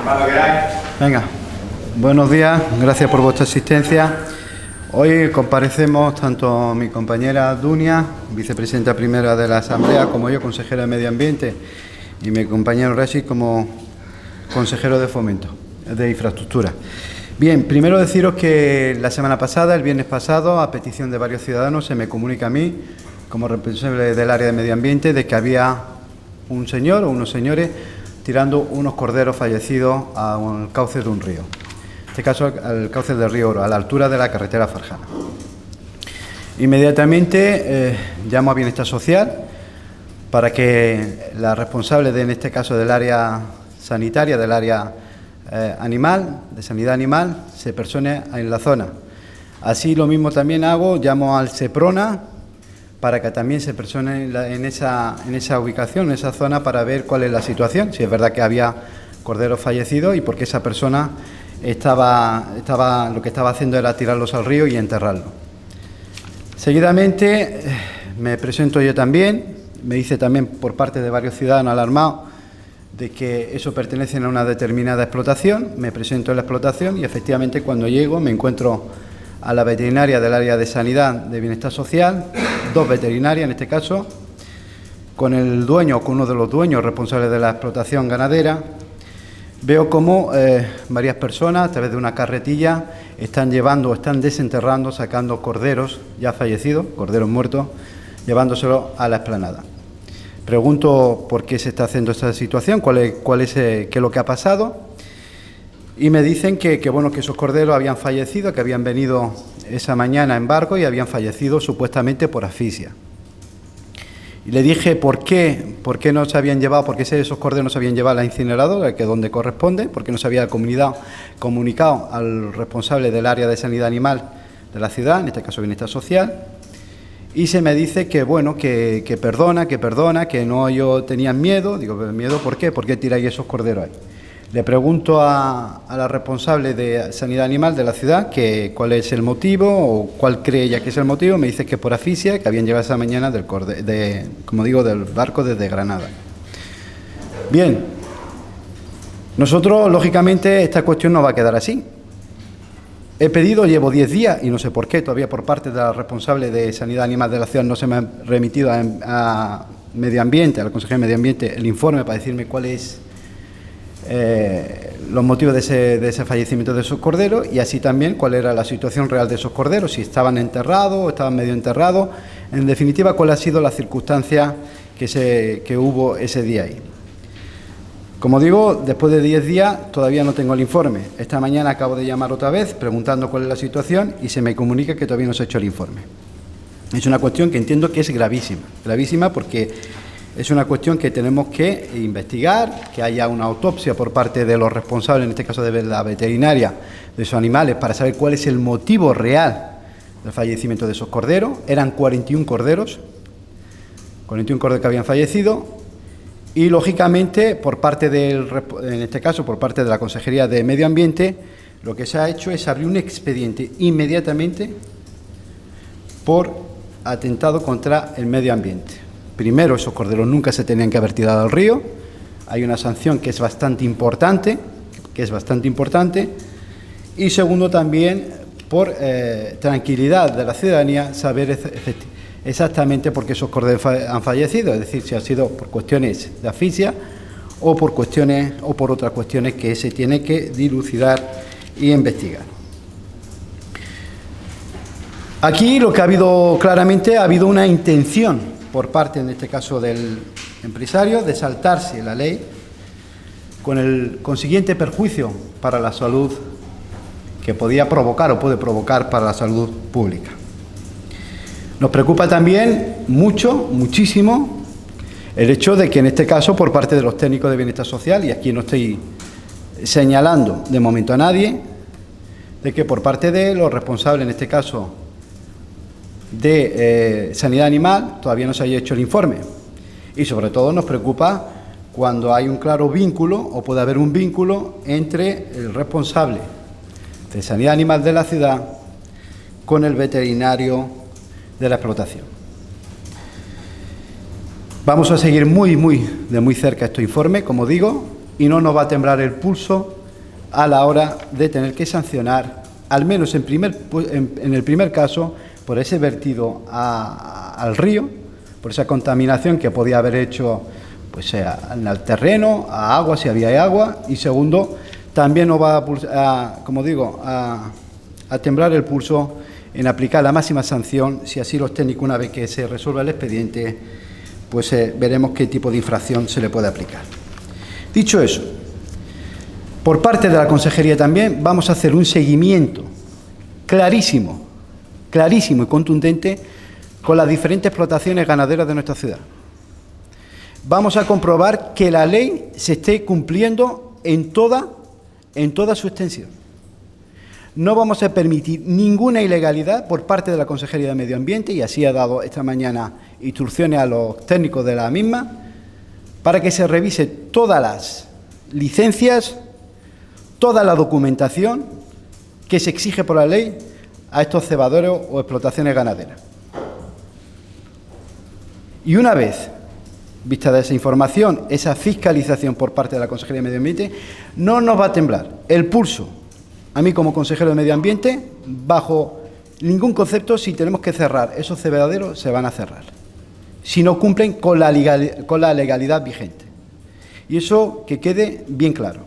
Cuando queráis. Venga, buenos días, gracias por vuestra asistencia. Hoy comparecemos tanto mi compañera Dunia, vicepresidenta primera de la Asamblea, como yo, consejera de Medio Ambiente, y mi compañero Resi como consejero de Fomento, de Infraestructura. Bien, primero deciros que la semana pasada, el viernes pasado, a petición de varios ciudadanos, se me comunica a mí, como responsable del área de Medio Ambiente, de que había un señor o unos señores tirando unos corderos fallecidos al cauce de un río. En este caso, al cauce del río Oro, a la altura de la carretera Farjana. Inmediatamente llamo a Bienestar Social para que la responsable en este caso del área sanitaria, del área animal, de sanidad animal, se persone en la zona. Así lo mismo también hago, llamo al Seprona para que también se persone en esa ubicación, en esa zona, para ver cuál es la situación, si es verdad que había corderos fallecidos y por qué esa persona lo que estaba haciendo era tirarlos al río y enterrarlos. Seguidamente me presento yo también, me dice también por parte de varios ciudadanos alarmados de que eso pertenece a una determinada explotación, me presento en la explotación y efectivamente cuando llego me encuentro a la veterinaria del área de sanidad de bienestar social, dos veterinarias en este caso, con el dueño, con uno de los dueños responsables de la explotación ganadera. Veo cómo varias personas a través de una carretilla están desenterrando, sacando corderos ya fallecidos, corderos muertos, llevándoselos a la explanada. Pregunto por qué se está haciendo esta situación, qué es lo que ha pasado, y me dicen que esos corderos habían fallecido, que habían venido esa mañana en barco y habían fallecido supuestamente por asfixia. Y le dije por qué no se habían llevado, por qué esos corderos no se habían llevado a la incineradora, que es donde corresponde, porque no se había comunicado al responsable del área de sanidad animal de la ciudad, en este caso Bienestar Social. Y se me dice que perdona, que no, yo tenía miedo. Digo, ¿miedo por qué? ¿Por qué tiráis esos corderos ahí? Le pregunto a la responsable de sanidad animal de la ciudad cuál es el motivo o cuál cree ella que es el motivo. Me dice que por asfixia, que habían llegado esa mañana del barco desde Granada. Bien, nosotros, lógicamente, esta cuestión no va a quedar así. He pedido, llevo 10 días, y no sé por qué, todavía por parte de la responsable de Sanidad Animal de la ciudad no se me ha remitido a Medio Ambiente, a la Consejería de Medio Ambiente, el informe para decirme cuáles los motivos de ese fallecimiento de esos corderos y así también cuál era la situación real de esos corderos, si estaban enterrados o estaban medio enterrados, en definitiva, cuál ha sido la circunstancia que hubo ese día ahí. Como digo, después de 10 días todavía no tengo el informe. Esta mañana acabo de llamar otra vez preguntando cuál es la situación y se me comunica que todavía no se ha hecho el informe. Es una cuestión que entiendo que es gravísima porque es una cuestión que tenemos que investigar, que haya una autopsia por parte de los responsables, en este caso de la veterinaria, de esos animales, para saber cuál es el motivo real del fallecimiento de esos corderos. Eran 41 corderos que habían fallecido. Y, lógicamente, en este caso, por parte de la Consejería de Medio Ambiente, lo que se ha hecho es abrir un expediente inmediatamente por atentado contra el medio ambiente. Primero, esos corderos nunca se tenían que haber tirado al río. Hay una sanción que es bastante importante, Y segundo, también, por tranquilidad de la ciudadanía, saber exactamente por qué esos corderos han fallecido, es decir, si ha sido por cuestiones de asfixia o por otras cuestiones que se tiene que dilucidar y investigar. Aquí lo que ha habido claramente, ha habido una intención por parte, en este caso, del empresario de saltarse la ley con el consiguiente perjuicio para la salud que podía provocar o puede provocar para la salud pública. Nos preocupa también muchísimo, el hecho de que en este caso por parte de los técnicos de bienestar social, y aquí no estoy señalando de momento a nadie, de que por parte de los responsables, en este caso de sanidad animal, todavía no se haya hecho el informe. Y sobre todo nos preocupa cuando hay un claro vínculo o puede haber un vínculo entre el responsable de sanidad animal de la ciudad con el veterinario de la explotación. Vamos a seguir de muy cerca este informe, como digo, y no nos va a temblar el pulso a la hora de tener que sancionar, al menos en el primer caso, por ese vertido al río, por esa contaminación que podía haber hecho pues, al terreno, a agua, si había agua, y segundo, también nos va a temblar el pulso en aplicar la máxima sanción, si así los técnicos, una vez que se resuelva el expediente, pues veremos qué tipo de infracción se le puede aplicar. Dicho eso, por parte de la Consejería también vamos a hacer un seguimiento clarísimo y contundente con las diferentes explotaciones ganaderas de nuestra ciudad. Vamos a comprobar que la ley se esté cumpliendo en toda su extensión. No vamos a permitir ninguna ilegalidad por parte de la Consejería de Medio Ambiente, y así ha dado esta mañana instrucciones a los técnicos de la misma, para que se revise todas las licencias, toda la documentación que se exige por la ley a estos cebaderos o explotaciones ganaderas. Y una vez vista esa información, esa fiscalización por parte de la Consejería de Medio Ambiente, no nos va a temblar el pulso a mí como consejero de Medio Ambiente, bajo ningún concepto. Si tenemos que cerrar esos cebaderos, se van a cerrar, si no cumplen con la legalidad vigente. Y eso que quede bien claro,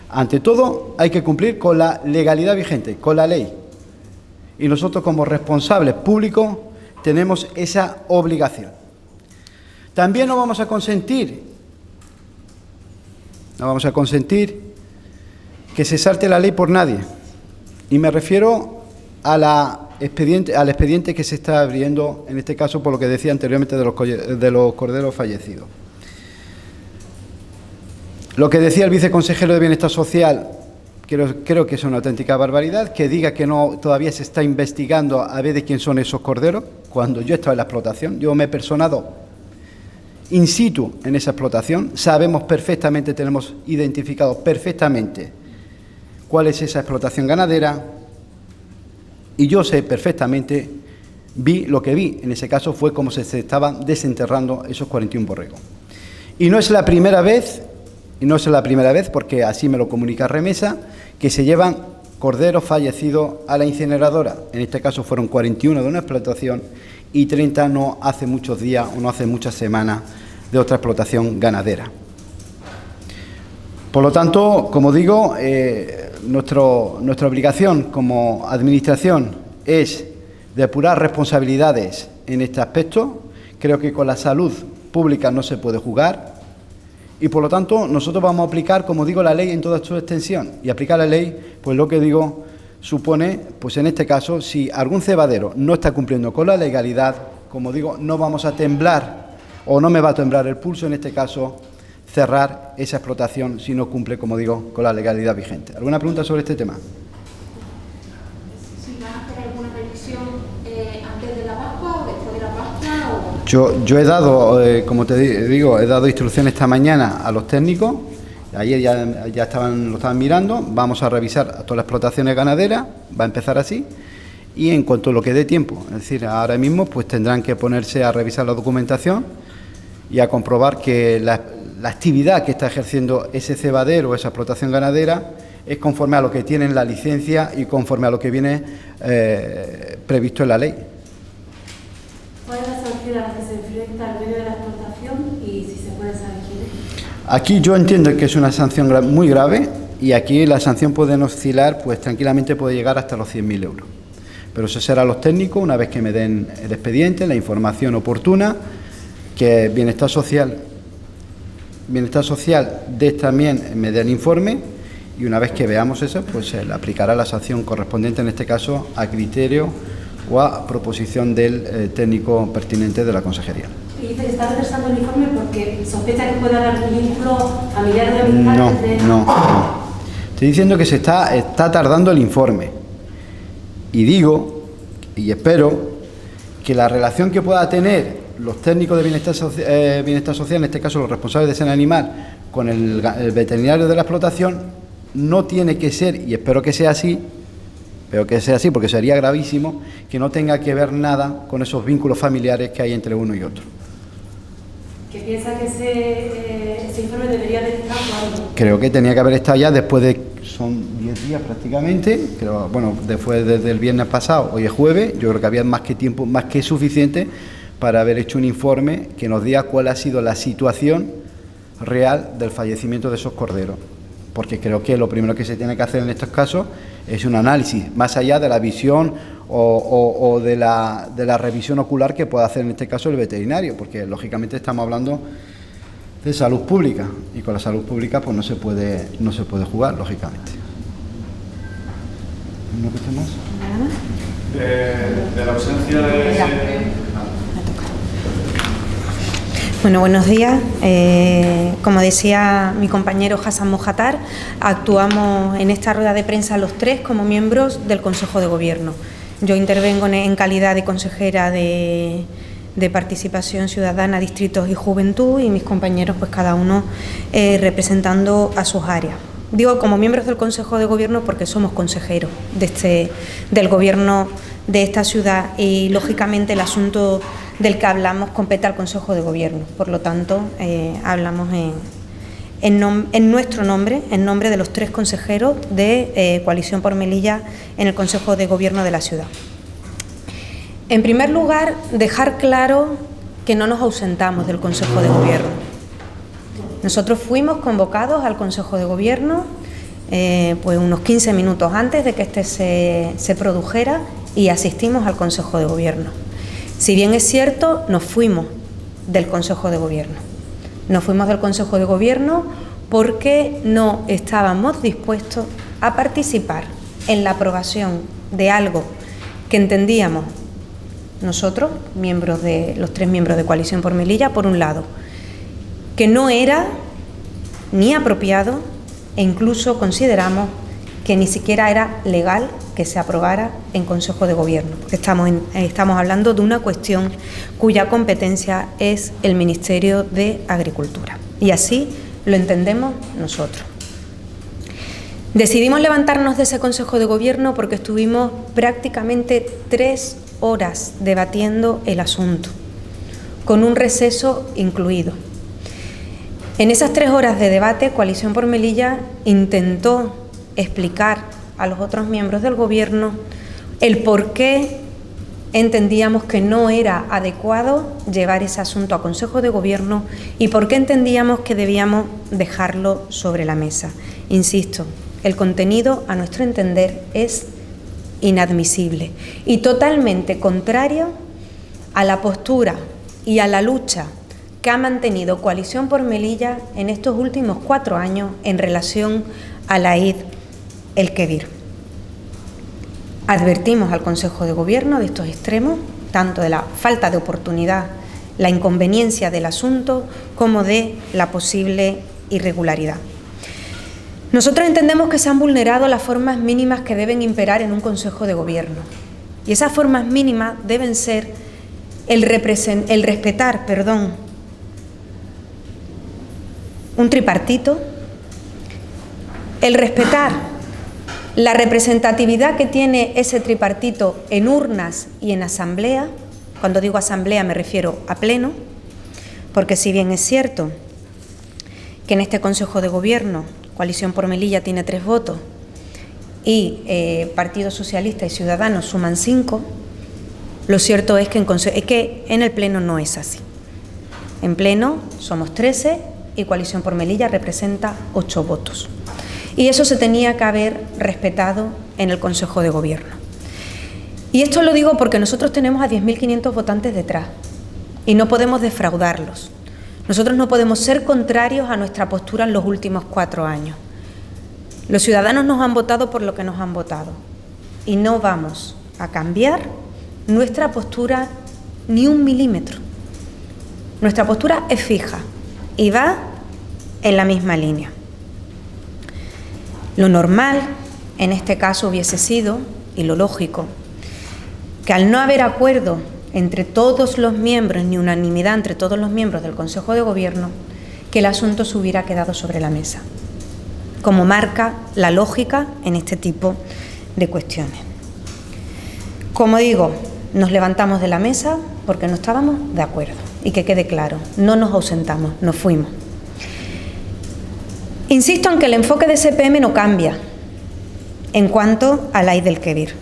Ante todo, hay que cumplir con la legalidad vigente, con la ley. Y nosotros, como responsables públicos, tenemos esa obligación. También no vamos a consentir que se salte la ley por nadie. Y me refiero al expediente que se está abriendo, en este caso, por lo que decía anteriormente de los corderos fallecidos. Lo que decía el viceconsejero de Bienestar Social, creo que es una auténtica barbaridad, que diga que todavía se está investigando a ver de quién son esos corderos, cuando yo he estado en la explotación. Yo me he personado in situ en esa explotación, sabemos perfectamente, tenemos identificado perfectamente cuál es esa explotación ganadera, y yo sé perfectamente, vi lo que vi, en ese caso fue cómo se estaban desenterrando esos 41 borregos. Y no es la primera vez, porque así me lo comunica Remesa, que se llevan corderos fallecidos a la incineradora. En este caso fueron 41 de una explotación y 30 no hace muchos días o no hace muchas semanas de otra explotación ganadera. Por lo tanto, como digo, nuestra obligación como administración es depurar responsabilidades en este aspecto. Creo que con la salud pública no se puede jugar. Y por lo tanto, nosotros vamos a aplicar, como digo, la ley en toda su extensión. Y aplicar la ley, pues lo que digo, supone, pues en este caso, si algún cebadero no está cumpliendo con la legalidad, como digo, no vamos a temblar, o no me va a temblar el pulso, en este caso, cerrar esa explotación si no cumple, como digo, con la legalidad vigente. ¿Alguna pregunta sobre este tema? ¿Si van a hacer alguna revisión antes de la Pascua o después de la Pascua? Yo he dado, como te digo, he dado instrucciones esta mañana a los técnicos. Ayer ya lo estaban mirando. Vamos a revisar a todas las explotaciones ganaderas, va a empezar así, y en cuanto a lo que dé tiempo, es decir, ahora mismo pues tendrán que ponerse a revisar la documentación y a comprobar que la actividad que está ejerciendo ese cebadero o esa explotación ganadera es conforme a lo que tienen la licencia y conforme a lo que viene previsto en la ley. ¿Cuál es la sanción a la que se enfrenta el dueño de la explotación y si se puede saber quién es? Aquí yo entiendo que es una sanción muy grave, y aquí la sanción puede oscilar, pues tranquilamente puede llegar hasta los 100.000 euros. Pero eso será a los técnicos, una vez que me den el expediente, la información oportuna, que Bienestar Social también me dé el informe, y una vez que veamos eso, pues se le aplicará la sanción correspondiente, en este caso a criterio o a proposición del técnico pertinente de la Consejería. Y dice que está retrasando el informe porque sospecha que puede haber un vínculo familiar o de amistad. No. Estoy diciendo que se está tardando el informe. Y digo, y espero, que la relación que pueda tener los técnicos de Bienestar Social, en este caso los responsables de Salud Animal, con el veterinario de la explotación, no tiene que ser, y espero que sea así, porque sería gravísimo, que no tenga que ver nada con esos vínculos familiares que hay entre uno y otro. ¿Que piensa que ese informe debería haber estado cuándo? Creo que tenía que haber estado ya después de... Son 10 días prácticamente, creo, bueno, después desde el viernes pasado, hoy es jueves, yo creo que había más que tiempo, más que suficiente para haber hecho un informe que nos diga cuál ha sido la situación real del fallecimiento de esos corderos. Porque creo que lo primero que se tiene que hacer en estos casos es un análisis, más allá de la visión o de la revisión ocular que pueda hacer en este caso el veterinario, porque lógicamente estamos hablando de salud pública y con la salud pública pues no se puede jugar, lógicamente. ¿Una cuestión más? ¿Nada más? De la ausencia de... Bueno, buenos días. Como decía mi compañero Hassan Mojatar, actuamos en esta rueda de prensa los tres como miembros del Consejo de Gobierno. Yo intervengo en calidad de consejera de Participación Ciudadana, Distritos y Juventud, y mis compañeros, pues cada uno representando a sus áreas. Digo como miembros del Consejo de Gobierno porque somos consejeros del Gobierno de esta ciudad y, lógicamente, el asunto del que hablamos compete al Consejo de Gobierno. Por lo tanto, hablamos en nuestro nombre, en nombre de los tres consejeros de Coalición por Melilla en el Consejo de Gobierno de la ciudad. En primer lugar, dejar claro que no nos ausentamos del Consejo de Gobierno. Nosotros fuimos convocados al Consejo de Gobierno pues unos 15 minutos antes de que este se produjera y asistimos al Consejo de Gobierno. Si bien es cierto, nos fuimos del Consejo de Gobierno. Nos fuimos del Consejo de Gobierno porque no estábamos dispuestos a participar en la aprobación de algo que entendíamos nosotros, los tres miembros de Coalición por Melilla, por un lado, que no era ni apropiado e incluso consideramos que ni siquiera era legal que se aprobara en Consejo de Gobierno, porque estamos hablando de una cuestión cuya competencia es el Ministerio de Agricultura, y así lo entendemos nosotros. Decidimos levantarnos de ese Consejo de Gobierno porque estuvimos prácticamente 3 horas debatiendo el asunto, con un receso incluido. En esas 3 horas de debate, Coalición por Melilla intentó explicar a los otros miembros del Gobierno el por qué entendíamos que no era adecuado llevar ese asunto a Consejo de Gobierno y por qué entendíamos que debíamos dejarlo sobre la mesa. Insisto, el contenido, a nuestro entender, es inadmisible y totalmente contrario a la postura y a la lucha que ha mantenido Coalición por Melilla en estos últimos 4 años en relación a la AID El Quebir. Advertimos al Consejo de Gobierno de estos extremos, tanto de la falta de oportunidad, la inconveniencia del asunto, como de la posible irregularidad. Nosotros entendemos que se han vulnerado las formas mínimas que deben imperar en un Consejo de Gobierno. Y esas formas mínimas deben ser el respetar un tripartito, el respetar la representatividad que tiene ese tripartito en urnas y en asamblea. Cuando digo asamblea me refiero a pleno, porque si bien es cierto que en este Consejo de Gobierno Coalición por Melilla tiene 3 votos y Partido Socialista y Ciudadanos suman 5, lo cierto es que en el pleno no es así. En pleno somos 13 y Coalición por Melilla representa 8 votos. Y eso se tenía que haber respetado en el Consejo de Gobierno. Y esto lo digo porque nosotros tenemos a 10.500 votantes detrás y no podemos defraudarlos. Nosotros no podemos ser contrarios a nuestra postura en los últimos 4 años. Los ciudadanos nos han votado por lo que nos han votado y no vamos a cambiar nuestra postura ni 1 milímetro. Nuestra postura es fija y va en la misma línea. Lo normal en este caso hubiese sido, y lo lógico, que al no haber acuerdo entre todos los miembros, ni unanimidad entre todos los miembros del Consejo de Gobierno, que el asunto se hubiera quedado sobre la mesa, como marca la lógica en este tipo de cuestiones. Como digo, nos levantamos de la mesa porque no estábamos de acuerdo. y que quede claro, no nos ausentamos, nos fuimos. Insisto en que el enfoque de SPM no cambia en cuanto a la Eid el-Kebir.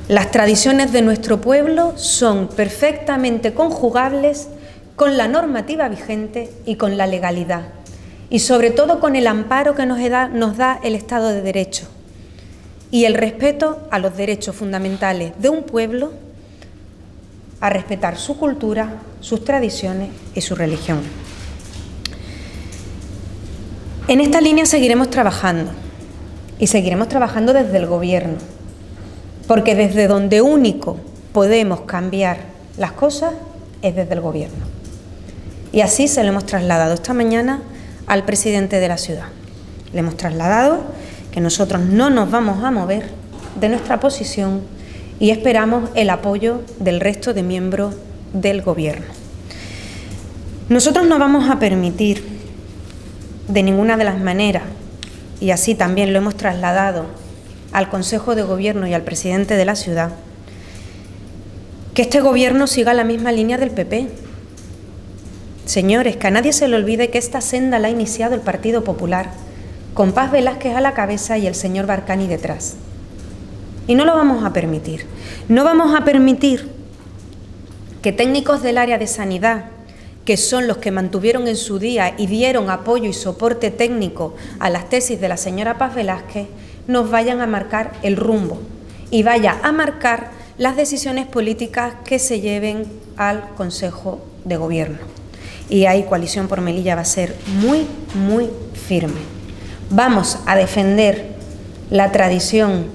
Las tradiciones de nuestro pueblo son perfectamente conjugables con la normativa vigente y con la legalidad, y sobre todo con el amparo que nos da el Estado de Derecho y el respeto a los derechos fundamentales de un pueblo a respetar su cultura, sus tradiciones y su religión. En esta línea seguiremos trabajando, y seguiremos trabajando desde el Gobierno, porque desde donde único podemos cambiar las cosas es desde el Gobierno. Y así se lo hemos trasladado esta mañana al presidente de la ciudad. Le hemos trasladado que nosotros no nos vamos a mover de nuestra posición y esperamos el apoyo del resto de miembros del Gobierno. Nosotros no vamos a permitir de ninguna de las maneras, y así también lo hemos trasladado al Consejo de Gobierno y al presidente de la ciudad, que este Gobierno siga la misma línea del PP. Señores, que a nadie se le olvide que esta senda la ha iniciado el Partido Popular, con Paz Velázquez a la cabeza y el señor Barcani detrás. Y no lo vamos a permitir. No vamos a permitir que técnicos del área de sanidad, que son los que mantuvieron en su día y dieron apoyo y soporte técnico a las tesis de la señora Paz Velázquez, nos vayan a marcar el rumbo y vaya a marcar las decisiones políticas que se lleven al Consejo de Gobierno. Y ahí Coalición por Melilla va a ser muy, muy firme. Vamos a defender la tradición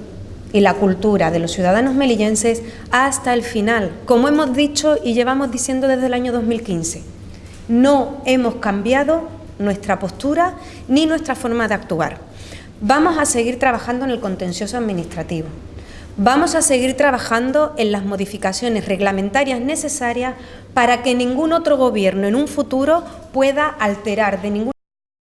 y la cultura de los ciudadanos melillenses hasta el final, como hemos dicho y llevamos diciendo desde el año 2015. No hemos cambiado nuestra postura ni nuestra forma de actuar. Vamos a seguir trabajando en el contencioso administrativo. Vamos a seguir trabajando en las modificaciones reglamentarias necesarias para que ningún otro gobierno en un futuro pueda alterar de ninguna